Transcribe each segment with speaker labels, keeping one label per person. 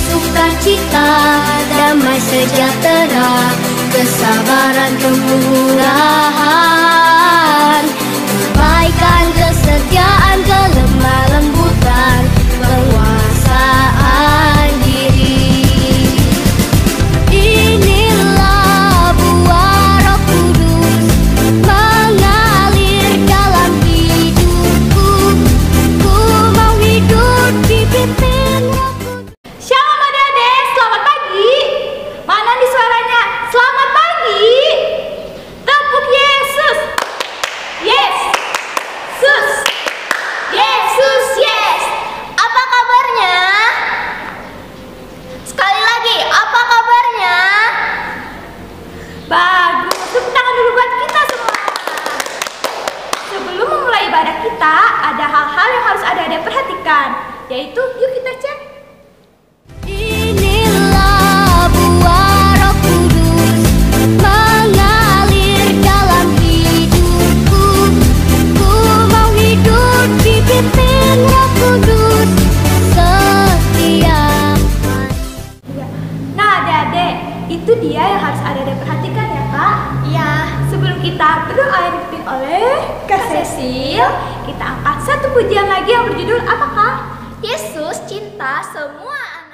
Speaker 1: sukacita, damai sejahtera, kesabaran kemurahan, kebaikan, kesetiaan, kelemah lembutan, penguasaan diri. Inilah buah Roh Kudus mengalir dalam hidupku. Ku mau hidup dipimpin Roh Kudus.
Speaker 2: Shalom adik-adik, selamat pagi. Mana nih suaranya? Selamat pagi. Tepuk Yesus. Yes. Sus. Yesus, yes. Apa kabarnya? Sekali lagi, apa kabarnya? Bagus. Tepuk tangan dulu buat kita semua. Sebelum memulai ibadah kita, ada hal-hal yang harus adik-adik perhatikan, yaitu yuk kita cek.
Speaker 1: Inilah buah Roh Kudus mengalir dalam hidupku. Ku mau hidup dipimpin Roh Kudus setiap hari.
Speaker 2: Nah adik-adik, itu dia yang harus adik-adik perhatikan ya kak. Iya. Sebelum kita berdoa yang dipimpin oleh Kak Cecil, kita angkat satu pujian lagi yang berjudul apa kak? Yesus cinta semua anak.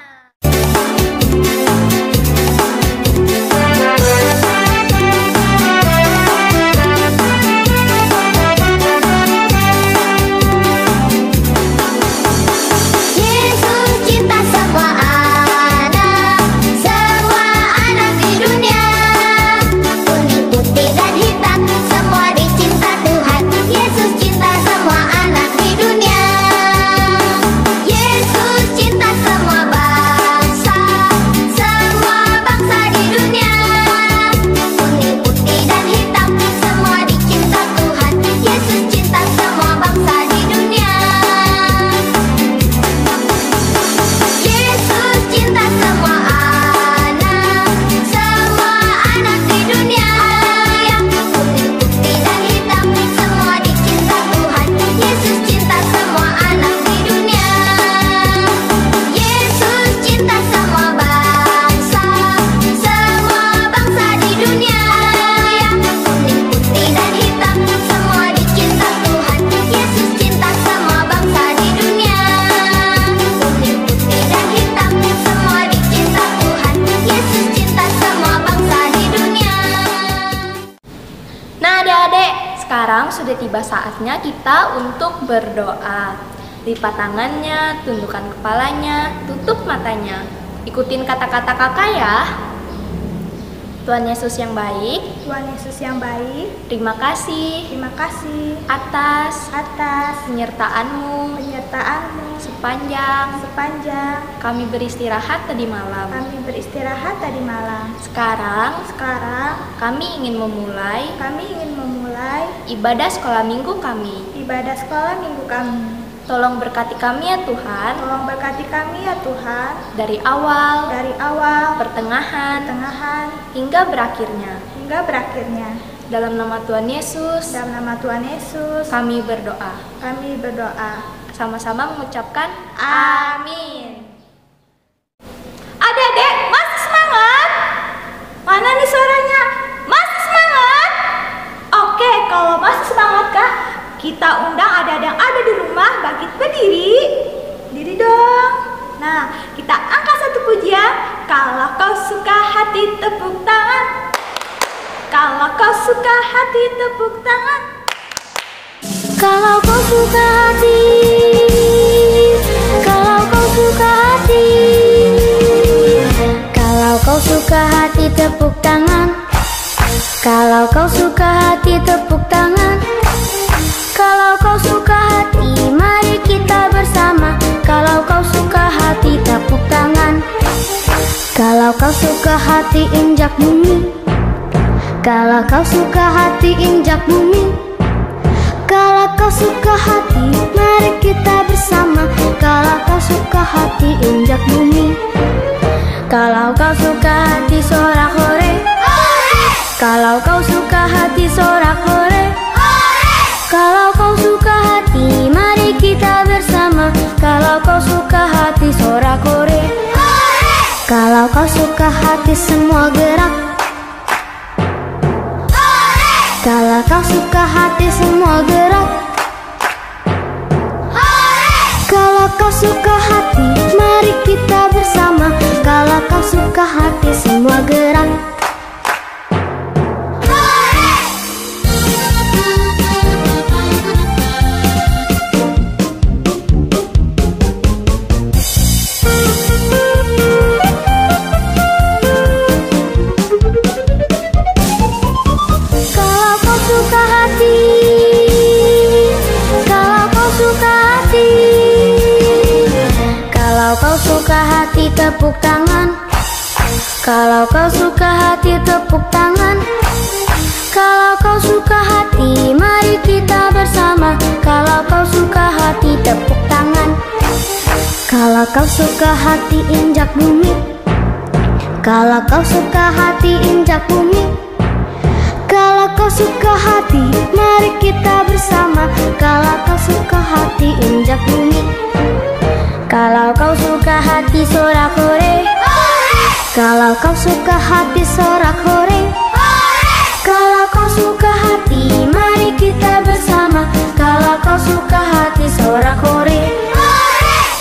Speaker 1: Yesus cinta semua anak di dunia. Kuning, putih, dan hitam, semua dicinta Tuhan. Yesus cinta semua anak di dunia. Yesus cinta semua bangsa di dunia. Kuning, putih, dan hitam, semua dicinta Tuhan. Yesus cinta semua bangsa di dunia. Yesus cinta semua anak di dunia. Yang kuning, putih, dan hitam, semua dicinta Tuhan. Yesus cinta semua anak di dunia. Yesus cinta semua bangsa di dunia. Yang kuning, putih, dan hitam, semua dicinta Tuhan. Yesus cinta semua bangsa di dunia. Kuning, putih, dan hitam, semua dicinta Tuhan. Yesus cinta semua bangsa di dunia.
Speaker 2: Nah adik-adik, sekarang sudah tiba saatnya kita untuk berdoa. Lipat tangannya, tundukkan kepalanya, tutup matanya. Ikutin kata-kata kakak ya. Tuhan Yesus yang baik,
Speaker 3: Tuhan Yesus yang baik,
Speaker 2: terima kasih
Speaker 3: terima kasih
Speaker 2: atas
Speaker 3: atas
Speaker 2: penyertaan-Mu
Speaker 3: penyertaan-Mu
Speaker 2: sepanjang
Speaker 3: sepanjang
Speaker 2: kami beristirahat tadi malam.
Speaker 3: kami beristirahat tadi malam.
Speaker 2: Sekarang
Speaker 3: Sekarang
Speaker 2: kami ingin memulai
Speaker 3: kami ingin memulai
Speaker 2: ibadah sekolah minggu kami.
Speaker 3: ibadah sekolah minggu kami.
Speaker 2: Tolong berkati kami ya Tuhan,
Speaker 3: Tolong berkati kami ya Tuhan,
Speaker 2: dari awal,
Speaker 3: dari awal,
Speaker 2: pertengahan,
Speaker 3: pertengahan,
Speaker 2: hingga berakhirnya.
Speaker 3: hingga berakhirnya.
Speaker 2: Dalam nama Tuhan Yesus,
Speaker 3: Dalam nama Tuhan Yesus,
Speaker 2: kami berdoa.
Speaker 3: kami berdoa.
Speaker 2: Sama-sama mengucapkan amin. Adik-adik, masih semangat? Mana nih suaranya? Masih semangat? Oke, kalau masih semangat kak, kita undang adik-adik yang ada di rumah bangkit berdiri. Diri dong. Nah, kita angkat satu pujian. Kalau kau suka hati tepuk tangan. Kalau kau suka hati tepuk tangan.
Speaker 1: Kalau kau suka hati, kalau kau suka hati, kalau kau suka hati tepuk tangan. Kalau kau suka hati tepuk tangan. Kalau kau suka hati, mari kita bersama. Kalau kau suka hati tepuk tangan. Kalau kau suka hati injak bumi. Kalau kau suka hati injak bumi. Kalau kau suka hati, mari kita bersama. Kalau kau suka hati injak bumi. Kalau kau suka hati sorak hore. Kalau kau suka hati sorak hore. Kalau kau suka hati, mari kita bersama. Kalau kau suka hati sorak hore. kau suka hati semua gerak. Kalau kau suka hati semua gerak. Kalau kau suka hati, mari kita bersama. Kalau kau suka hati semua gerak. Tepuk tangan. Kalau kau suka hati, tepuk tangan. Kalau kau suka hati, mari kita bersama. Kalau kau suka hati, tepuk tangan. Kalau kau suka hati, injak bumi. Kalau kau suka hati, injak bumi. Kalau kau suka hati, mari kita bersama. Kalau kau suka hati, injak bumi. Kalau kau suka hati, sorak-hore. Kalau kau suka hati, sorak-hore. Kalau kau suka hati, mari kita bersama. Kalau kau suka hati, sorak-hore.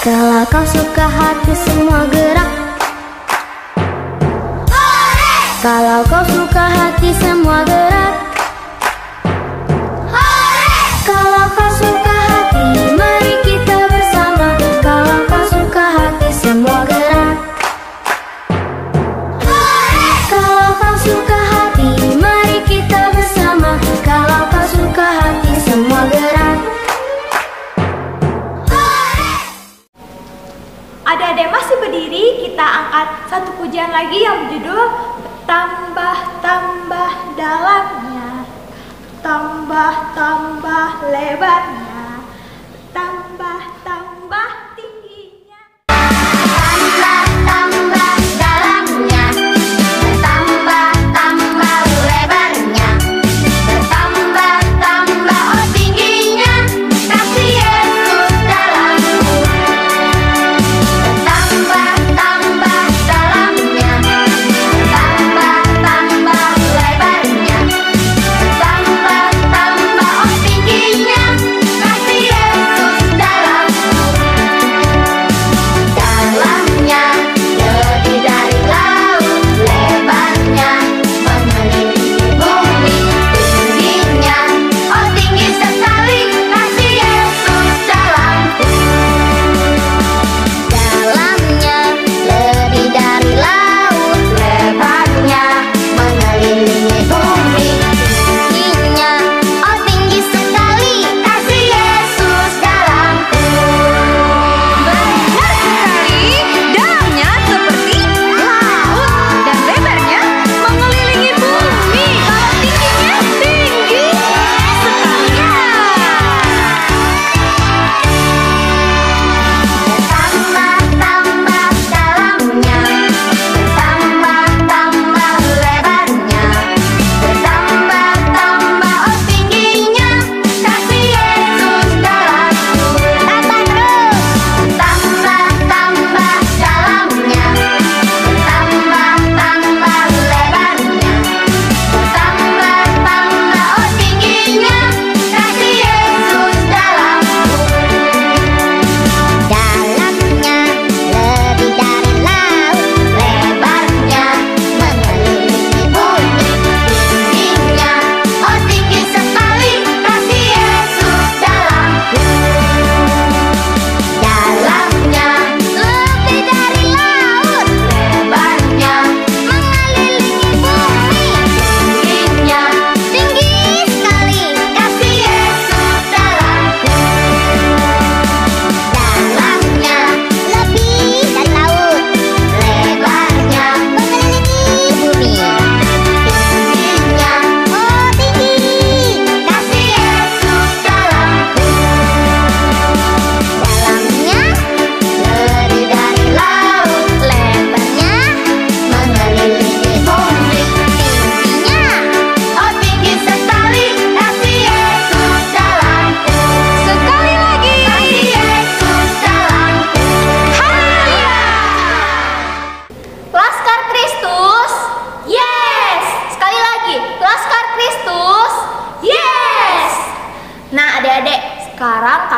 Speaker 1: Kalau kau suka hati, semua gerak. Kalau kau suka hati, semua gerak. Kalau kau suka hati, mari kita bersama. Kalau kau suka hati, semua gerak. Kalau kau suka hati, mari kita bersama. Kalau kau suka hati, semua gerak.
Speaker 2: Adik-adik masih berdiri, kita angkat satu pujian lagi yang berjudul Tambah-tambah dalamnya, tambah-tambah lebarnya, tambah-tambah tingginya.
Speaker 1: Tambah-tambah dalamnya, tambah-tambah lebarnya, tambah-tambah tingginya, kasih Yesus dalamku. Tambah-tambah dalamnya, tambah-tambah lebarnya, tambah-tambah tingginya, kasih Yesus dalamku.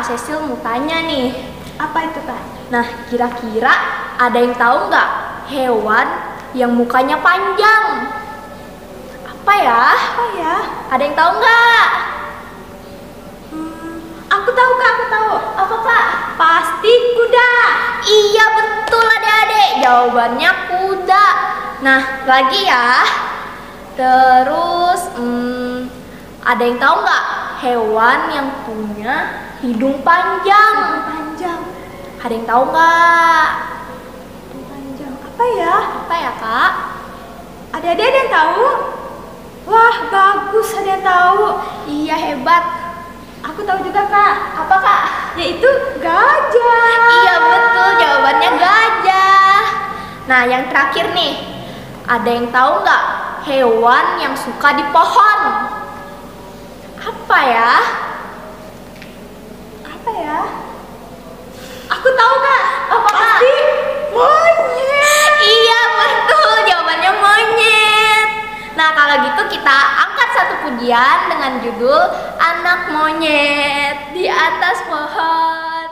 Speaker 4: Kak Cecil mau tanya nih.
Speaker 3: Apa itu, Kak?
Speaker 4: Nah, kira-kira ada yang tahu nggak hewan yang mukanya panjang? Apa ya?
Speaker 3: Apa ya?
Speaker 4: Ada yang tahu nggak?
Speaker 3: Aku tahu, Kak, aku tahu.
Speaker 4: Apa, Kak?
Speaker 3: Pasti kuda.
Speaker 4: Iya, betul adik-adik. Jawabannya kuda. Nah, lagi ya. Terus, ada yang tahu nggak hewan yang punya hidung panjang?
Speaker 3: Panjang.
Speaker 4: Ada yang tahu nggak?
Speaker 3: Panjang. Apa ya?
Speaker 4: Apa ya, Kak?
Speaker 3: Ada yang tahu? Wah, bagus, ada yang tahu.
Speaker 4: Iya, hebat.
Speaker 3: Aku tahu juga, Kak.
Speaker 4: Apa, Kak?
Speaker 3: Yaitu gajah.
Speaker 4: Iya, betul. Jawabannya gajah. Nah, yang terakhir nih. Ada yang tahu nggak hewan yang suka di pohon? Apa ya?
Speaker 3: Apa ya? Aku tahu, Kak.
Speaker 4: Apa, Kak?
Speaker 3: Pasti monyet.
Speaker 4: Iya, betul. Jawabannya monyet. Nah, kalau gitu kita angkat satu pujian dengan judul Anak Monyet di Atas Pohon.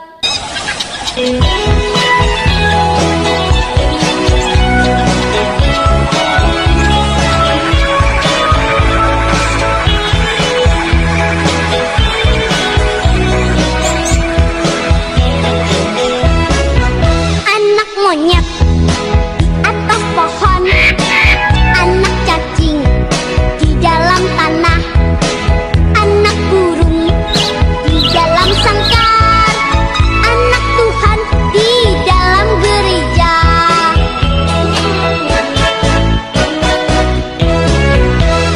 Speaker 1: Anak monyet di atas pohon, anak cacing di dalam tanah, anak burung di dalam sangkar, anak Tuhan di dalam gereja.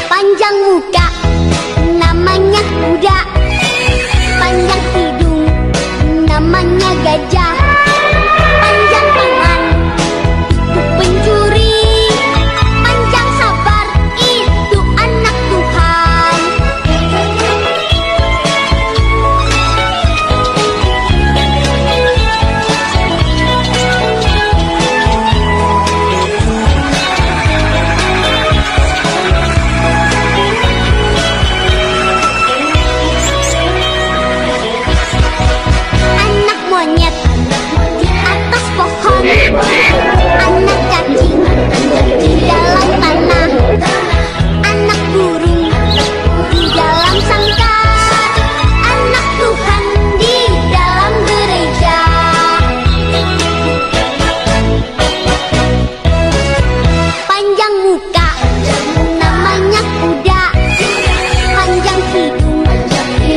Speaker 1: Panjang muka namanya kuda, panjang hidung namanya gajah, panjang tangan itu pencuri, panjang sabar itu anak Tuhan. Anak monyet di atas pohon, anak cacing di dalam tanah, anak burung di dalam sangkar, anak Tuhan di dalam gereja. Panjang muka namanya kuda, panjang hidung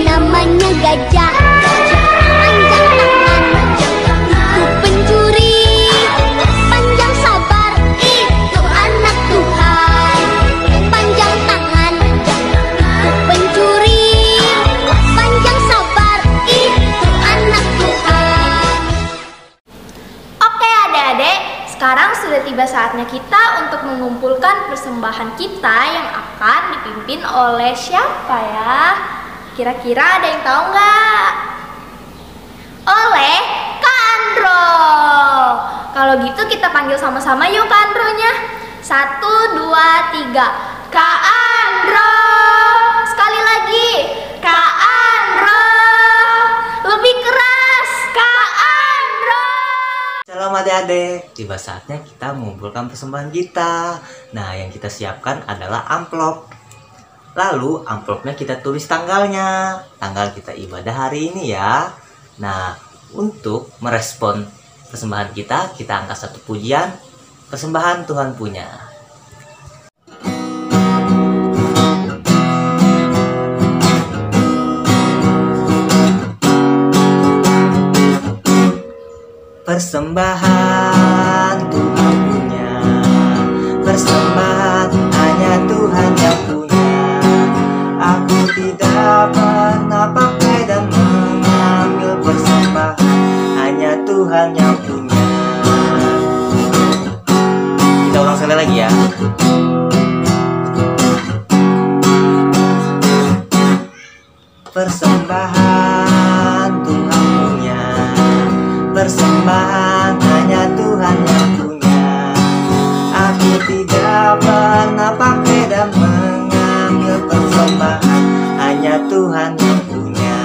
Speaker 1: namanya gajah, panjang tangan itu pencuri, panjang sabar itu anak Tuhan, panjang tangan itu pencuri, panjang sabar itu anak Tuhan.
Speaker 4: Oke adik-adik, sekarang sudah tiba saatnya kita untuk mengumpulkan persembahan kita yang akan dipimpin oleh siapa ya? Kira-kira ada yang tahu nggak? Oleh Kak Andro. Kalau gitu kita panggil sama-sama yuk Kak Andronya. 1, 2, 3. Kak Andro. Sekali lagi. Kak Andro. Lebih keras. Kak Andro.
Speaker 5: Shalom adik-adik, tiba saatnya kita mengumpulkan persembahan kita. Nah, yang kita siapkan adalah amplop. Lalu amplopnya kita tulis tanggalnya, tanggal kita ibadah hari ini ya. Nah, untuk merespon persembahan kita angkat satu pujian, persembahan Tuhan punya. Persembahan Tuhan punya, persembahan hanya Tuhan yang punya. Aku tidak pernah pakai dan mengambil persembahan, hanya Tuhan yang punya. Kita ulang sekali lagi ya. Persembahan Tuhan punya, persembahan hanya Tuhan yang punya. Aku tidak pernah pakai dan mengambil persembahan, hanya Tuhan yang punya.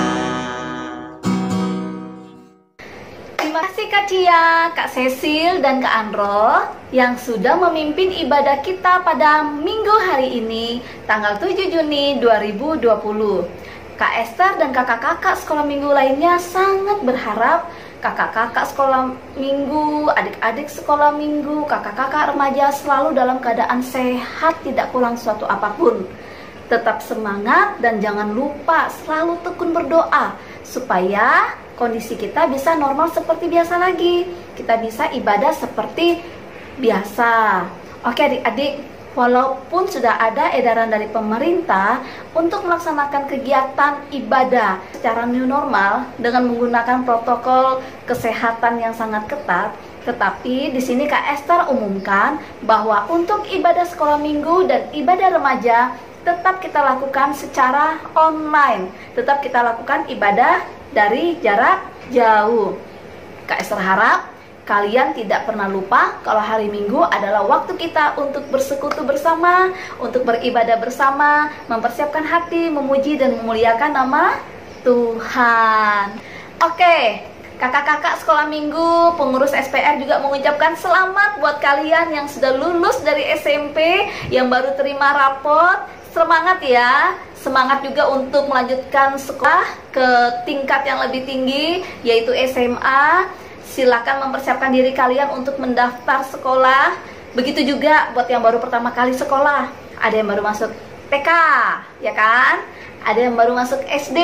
Speaker 6: saya, Kak Cecil dan Kak Andro, yang sudah memimpin ibadah kita pada minggu hari ini, tanggal 7 Juni 2020. Kak Esther dan kakak-kakak sekolah minggu lainnya sangat berharap kakak-kakak sekolah minggu, adik-adik sekolah minggu, kakak-kakak remaja selalu dalam keadaan sehat, tidak kurang suatu apapun. Tetap semangat dan jangan lupa selalu tekun berdoa supaya kondisi kita bisa normal seperti biasa lagi. Kita bisa ibadah seperti biasa. Oke adik-adik, walaupun sudah ada edaran dari pemerintah untuk melaksanakan kegiatan ibadah secara new normal dengan menggunakan protokol kesehatan yang sangat ketat, tetapi di sini Kak Esther umumkan bahwa untuk ibadah sekolah minggu dan ibadah remaja tetap kita lakukan secara online. Tetap kita lakukan ibadah dari jarak jauh. Kak Esther harap kalian tidak pernah lupa kalau hari Minggu adalah waktu kita untuk bersekutu bersama, untuk beribadah bersama, mempersiapkan hati, memuji dan memuliakan nama Tuhan. Oke, kakak-kakak sekolah minggu, pengurus SPR juga mengucapkan selamat buat kalian yang sudah lulus dari SMP, yang baru terima rapot. Semangat ya, semangat juga untuk melanjutkan sekolah ke tingkat yang lebih tinggi, yaitu SMA. Silakan mempersiapkan diri kalian untuk mendaftar sekolah. Begitu juga buat yang baru pertama kali sekolah. Ada yang baru masuk TK, ya kan? Ada yang baru masuk SD,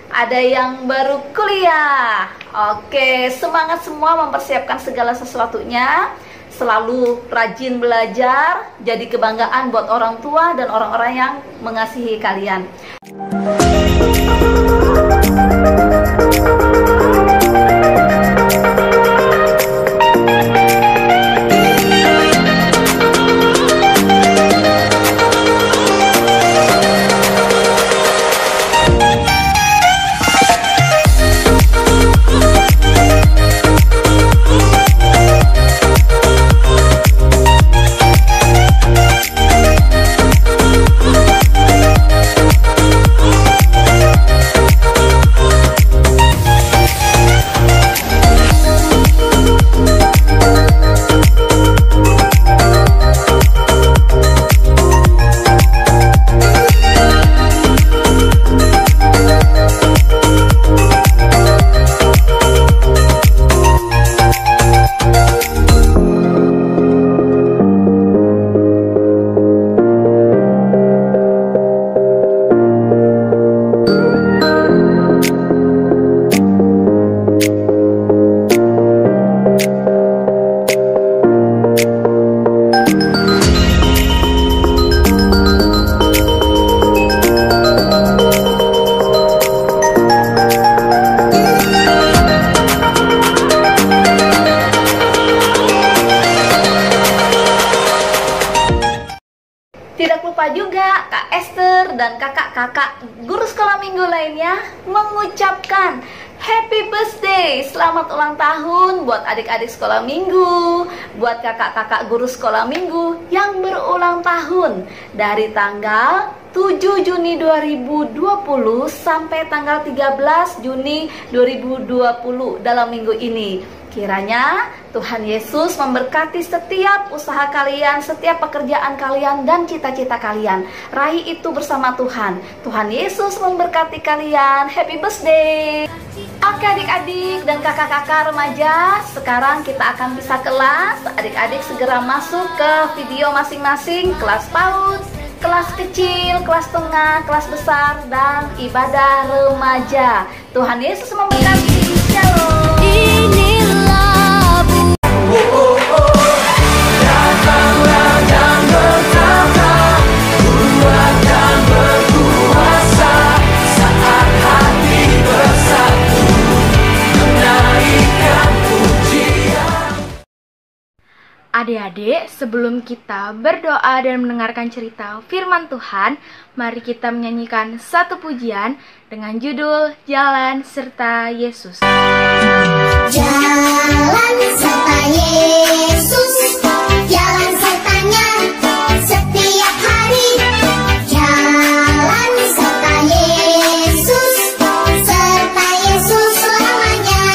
Speaker 6: ada yang baru kuliah. Oke, semangat semua mempersiapkan segala sesuatunya. Selalu rajin belajar, jadi kebanggaan buat orang tua dan orang-orang yang mengasihi kalian. Tidak lupa juga Kak Esther dan kakak-kakak guru sekolah minggu lainnya mengucapkan happy birthday, selamat ulang tahun buat adik-adik sekolah minggu, buat kakak-kakak guru sekolah minggu yang berulang tahun dari tanggal 7 Juni 2020 sampai tanggal 13 Juni 2020 dalam minggu ini. Kiranya Tuhan Yesus memberkati setiap usaha kalian, setiap pekerjaan kalian, dan cita-cita kalian. Raih itu bersama Tuhan. Tuhan Yesus memberkati kalian. Happy birthday. Oke adik-adik dan kakak-kakak remaja, sekarang kita akan pisah kelas. Adik-adik segera masuk ke video masing-masing, kelas PAUD, kelas kecil, kelas tengah, kelas besar, dan ibadah remaja. Tuhan Yesus memberkati. Shalom.
Speaker 7: Adik-adik, sebelum kita berdoa dan mendengarkan cerita firman Tuhan, mari kita menyanyikan satu pujian dengan judul Jalan Serta Yesus.
Speaker 1: Jalan serta Yesus, jalan sertanya setiap hari. Jalan serta Yesus selamanya.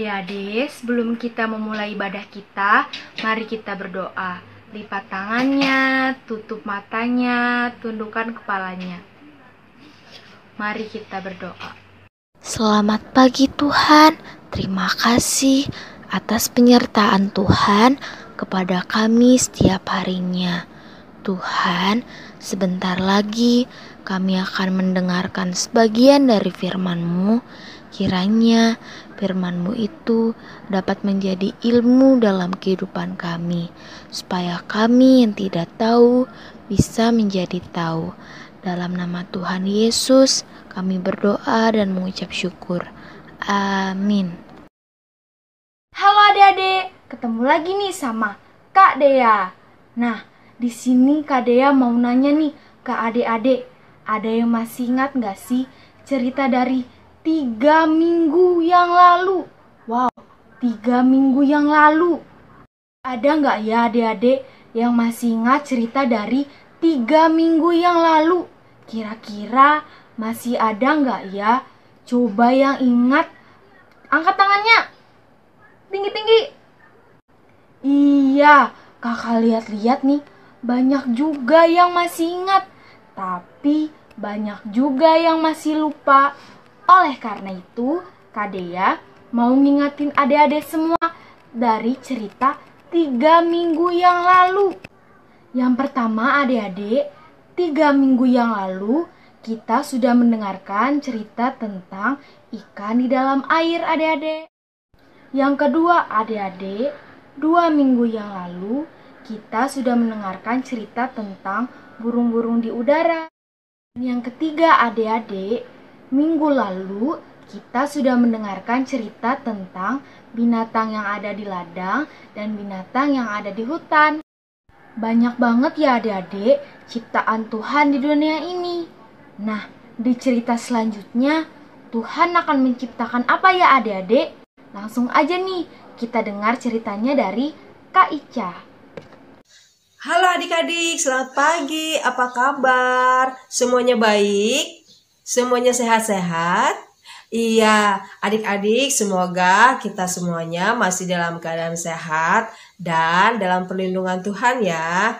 Speaker 7: Adik-adik, sebelum kita memulai ibadah kita, mari kita berdoa. Lipat tangannya, tutup matanya, tundukkan kepalanya. Mari kita berdoa.
Speaker 8: Selamat pagi Tuhan, terima kasih atas penyertaan Tuhan kepada kami setiap harinya. Tuhan, sebentar lagi kami akan mendengarkan sebagian dari firman-Mu. Kiranya firman-Mu itu dapat menjadi ilmu dalam kehidupan kami, supaya kami yang tidak tahu bisa menjadi tahu. Dalam nama Tuhan Yesus, kami berdoa dan mengucap syukur. Amin.
Speaker 7: Halo adik-adik, ketemu lagi nih sama Kak Dea. Nah, di sini Kak Dea mau nanya nih ke adik-adik. Ada yang masih ingat gak sih cerita dari 3 minggu yang lalu? Wow, 3 minggu yang lalu. Ada gak ya adik-adik yang masih ingat cerita dari 3 minggu yang lalu? Kira-kira masih ada gak ya? Coba yang ingat, angkat tangannya. Tinggi-tinggi. Iya, kakak lihat-lihat nih, banyak juga yang masih ingat. Tapi banyak juga yang masih lupa. Oleh karena itu, Kak Dea mau ngingetin adik-adik semua dari cerita 3 minggu yang lalu. Yang pertama adik-adik, 3 minggu yang lalu kita sudah mendengarkan cerita tentang ikan di dalam air adik-adik. Yang kedua adik-adik, 2 minggu yang lalu kita sudah mendengarkan cerita tentang burung-burung di udara. Yang ketiga adik-adik, minggu lalu kita sudah mendengarkan cerita tentang binatang yang ada di ladang dan binatang yang ada di hutan. Banyak banget ya adik-adik ciptaan Tuhan di dunia ini. Nah, di cerita selanjutnya Tuhan akan menciptakan apa ya adik-adik? Langsung aja nih kita dengar ceritanya dari Kak Ica.
Speaker 9: Halo adik-adik, selamat pagi. Apa kabar? Semuanya baik? Semuanya sehat-sehat? Iya, adik-adik, semoga kita semuanya masih dalam keadaan sehat dan dalam perlindungan Tuhan ya.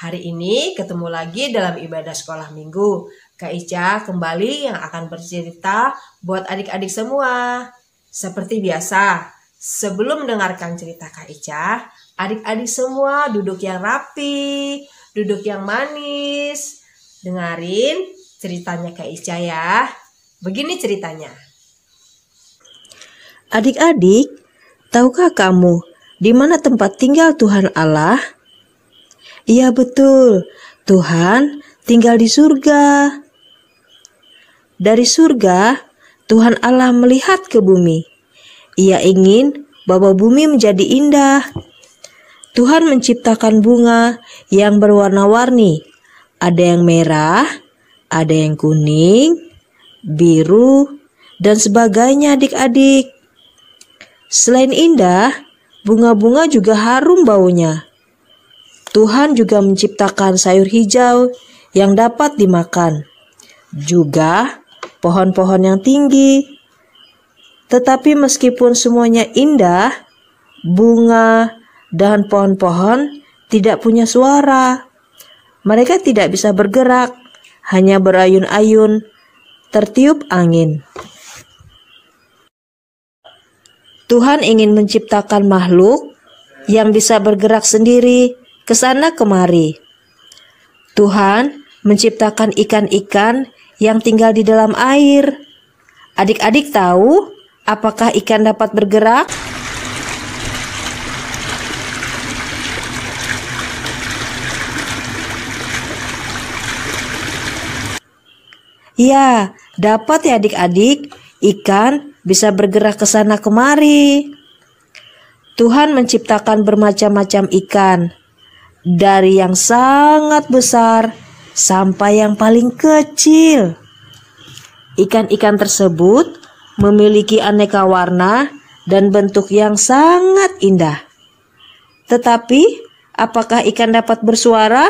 Speaker 9: Hari ini ketemu lagi dalam ibadah sekolah minggu. Kak Ica kembali yang akan bercerita buat adik-adik semua. Seperti biasa, sebelum mendengarkan cerita Kak Ica, adik-adik semua duduk yang rapi, duduk yang manis. Dengarin ceritanya Kak Ica ya. Begini ceritanya.
Speaker 10: Adik-adik, tahukah kamu di mana tempat tinggal Tuhan Allah? Iya betul, Tuhan tinggal di surga. Dari surga, Tuhan Allah melihat ke bumi. Ia ingin bahwa bumi menjadi indah. Tuhan menciptakan bunga yang berwarna-warni. Ada yang merah, ada yang kuning, biru, dan sebagainya adik-adik. Selain indah, bunga-bunga juga harum baunya. Tuhan juga menciptakan sayur hijau yang dapat dimakan. Juga pohon-pohon yang tinggi. Tetapi meskipun semuanya indah, bunga dan pohon-pohon tidak punya suara. Mereka tidak bisa bergerak, hanya berayun-ayun, tertiup angin. Tuhan ingin menciptakan makhluk yang bisa bergerak sendiri ke sana kemari. Tuhan menciptakan ikan-ikan yang tinggal di dalam air. Adik-adik tahu apakah ikan dapat bergerak? Ya, dapat ya adik-adik, ikan bisa bergerak ke sana kemari. Tuhan menciptakan bermacam-macam ikan, dari yang sangat besar sampai yang paling kecil. Ikan-ikan tersebut memiliki aneka warna dan bentuk yang sangat indah. Tetapi, apakah ikan dapat bersuara?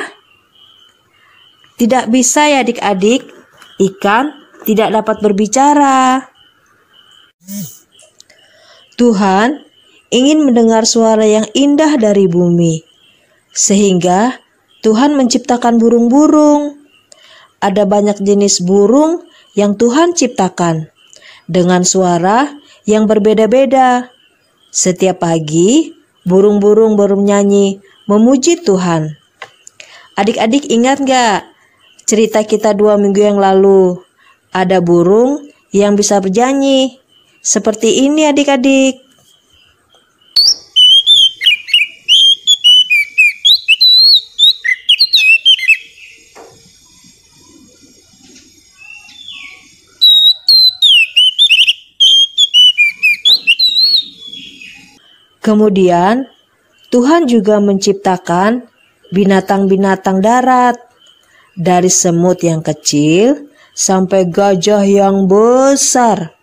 Speaker 10: Tidak bisa ya adik-adik, ikan tidak dapat berbicara. Tuhan ingin mendengar suara yang indah dari bumi, sehingga Tuhan menciptakan burung-burung. Ada banyak jenis burung yang Tuhan ciptakan dengan suara yang berbeda-beda. Setiap pagi, burung-burung bernyanyi memuji Tuhan. Adik-adik ingat gak cerita kita 2 minggu yang lalu? Ada burung yang bisa bernyanyi. Seperti ini adik-adik. Kemudian Tuhan juga menciptakan binatang-binatang darat, dari semut yang kecil sampai gajah yang besar,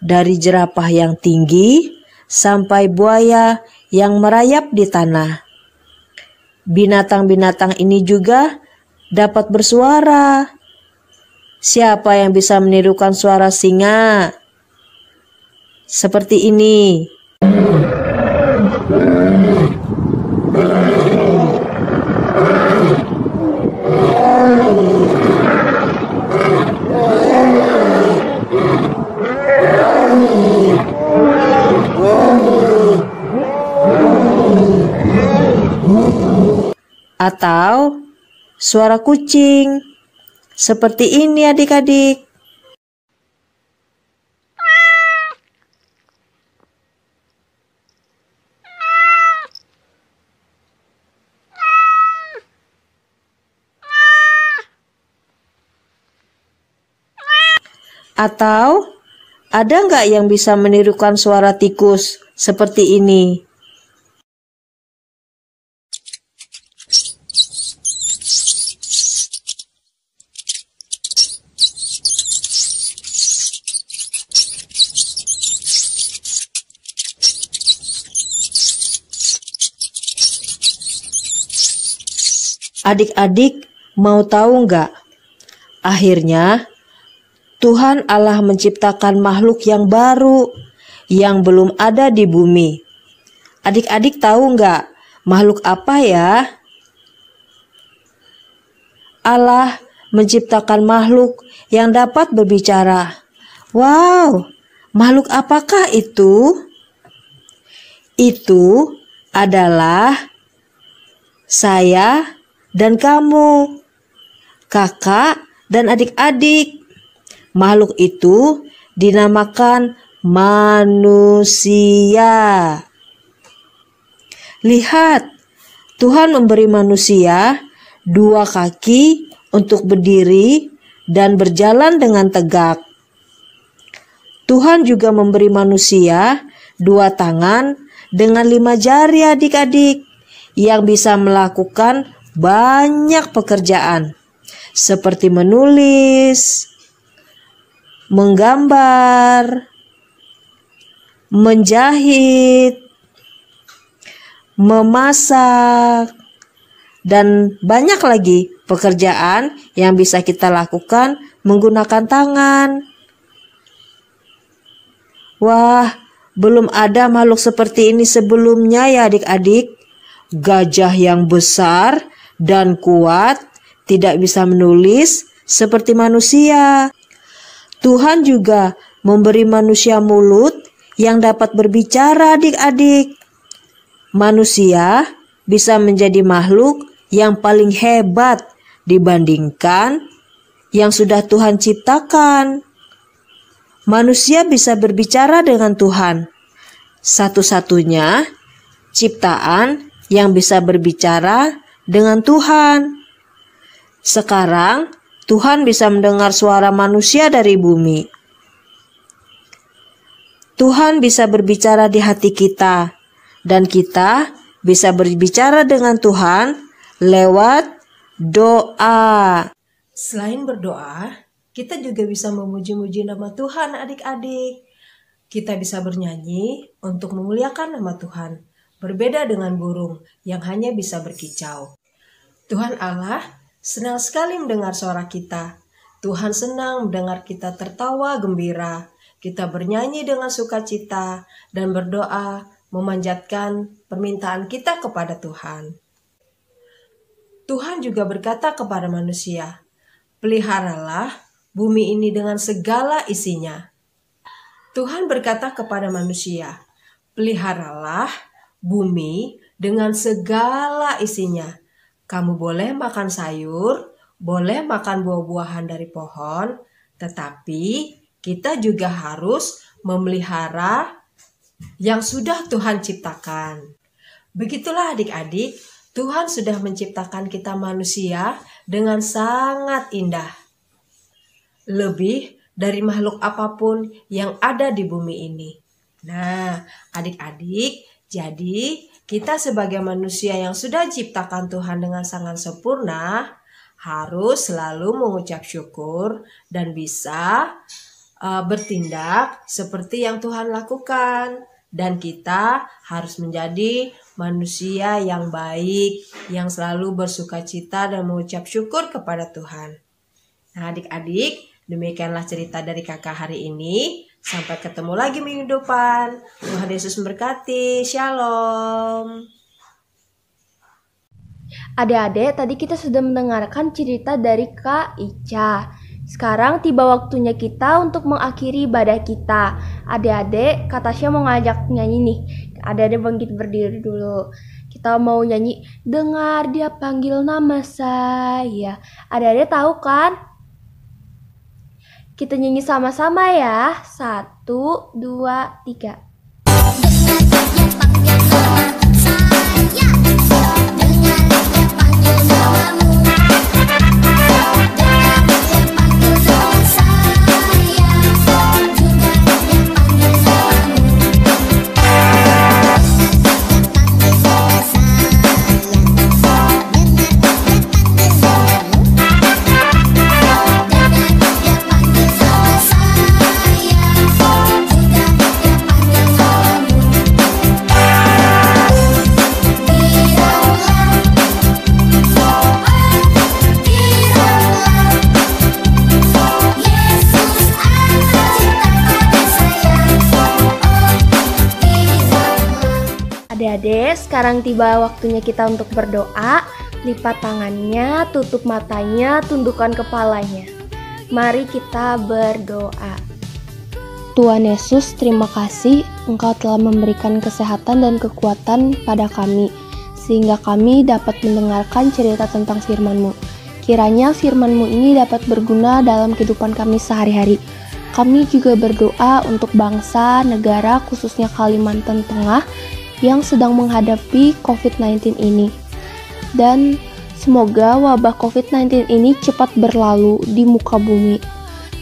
Speaker 10: dari jerapah yang tinggi sampai buaya yang merayap di tanah. Binatang-binatang ini juga dapat bersuara. Siapa yang bisa menirukan suara singa? Seperti ini. Atau suara kucing. Seperti ini adik-adik. Atau ada nggak yang bisa menirukan suara tikus seperti ini? Adik-adik mau tahu nggak? Akhirnya Tuhan Allah menciptakan makhluk yang baru yang belum ada di bumi. Adik-adik tahu nggak makhluk apa ya? Allah menciptakan makhluk yang dapat berbicara. Wow, makhluk apakah itu? Itu adalah saya dan kamu, kakak dan adik-adik. Makhluk itu dinamakan manusia. Lihat, Tuhan memberi manusia 2 kaki untuk berdiri dan berjalan dengan tegak. Tuhan juga memberi manusia 2 tangan dengan 5 jari adik-adik yang bisa melakukan banyak pekerjaan seperti menulis, menggambar, menjahit, memasak, dan banyak lagi pekerjaan yang bisa kita lakukan menggunakan tangan. Wah, belum ada makhluk seperti ini sebelumnya ya adik-adik. Gajah yang besar dan kuat tidak bisa menulis seperti manusia. Tuhan juga memberi manusia mulut yang dapat berbicara adik-adik. Manusia bisa menjadi makhluk yang paling hebat dibandingkan yang sudah Tuhan ciptakan. Manusia bisa berbicara dengan Tuhan. Satu-satunya ciptaan yang bisa berbicara dengan Tuhan. Sekarang Tuhan bisa mendengar suara manusia dari bumi. Tuhan bisa berbicara di hati kita, dan kita bisa berbicara dengan Tuhan lewat doa.
Speaker 9: Selain berdoa, kita juga bisa memuji-muji nama Tuhan adik-adik. Kita bisa bernyanyi untuk memuliakan nama Tuhan, berbeda dengan burung yang hanya bisa berkicau. Tuhan Allah senang sekali mendengar suara kita. Tuhan senang mendengar kita tertawa gembira. kita bernyanyi dengan sukacita dan berdoa memanjatkan permintaan kita kepada Tuhan. Tuhan juga berkata kepada manusia, "Peliharalah bumi ini dengan segala isinya." Tuhan berkata kepada manusia, "Peliharalah bumi dengan segala isinya." Kamu boleh makan sayur, boleh makan buah-buahan dari pohon, tetapi kita juga harus memelihara yang sudah Tuhan ciptakan. Begitulah adik-adik, Tuhan sudah menciptakan kita manusia dengan sangat indah. Lebih dari makhluk apapun yang ada di bumi ini. Nah, adik-adik, jadi kita sebagai manusia yang sudah diciptakan Tuhan dengan sangat sempurna, harus selalu mengucap syukur dan bisa bertindak seperti yang Tuhan lakukan. Dan kita harus menjadi manusia yang baik, yang selalu bersukacita dan mengucap syukur kepada Tuhan. Nah adik-adik, demikianlah cerita dari kakak hari ini. Sampai ketemu lagi minggu depan. Tuhan Yesus memberkati. Shalom.
Speaker 7: Adik-adik, tadi kita sudah mendengarkan cerita dari Kak Ica. Sekarang tiba waktunya kita untuk mengakhiri ibadah kita. Adik-adik, Kak Tasya mau ngajak nyanyi nih. Adik-adik bangkit berdiri dulu. Kita mau nyanyi, dengar dia panggil nama saya. Adik-adik tahu kan? Kita nyanyi sama-sama ya. 1, 2, 3. Adik-adik, sekarang tiba waktunya kita untuk berdoa. Lipat tangannya, tutup matanya, tundukkan kepalanya. Mari kita berdoa. Tuhan Yesus, terima kasih Engkau telah memberikan kesehatan dan kekuatan pada kami, sehingga kami dapat mendengarkan cerita tentang firman-Mu. Kiranya firman-Mu ini dapat berguna dalam kehidupan kami sehari-hari. Kami juga berdoa untuk bangsa, negara, khususnya Kalimantan Tengah, yang sedang menghadapi COVID-19 ini. Dan semoga wabah COVID-19 ini cepat berlalu di muka bumi.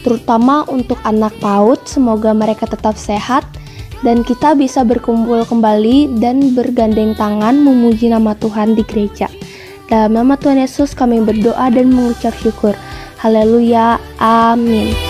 Speaker 7: Terutama untuk anak PAUD, semoga mereka tetap sehat dan kita bisa berkumpul kembali dan bergandeng tangan memuji nama Tuhan di gereja. Dalam nama Tuhan Yesus kami berdoa dan mengucap syukur. Haleluya. Amin.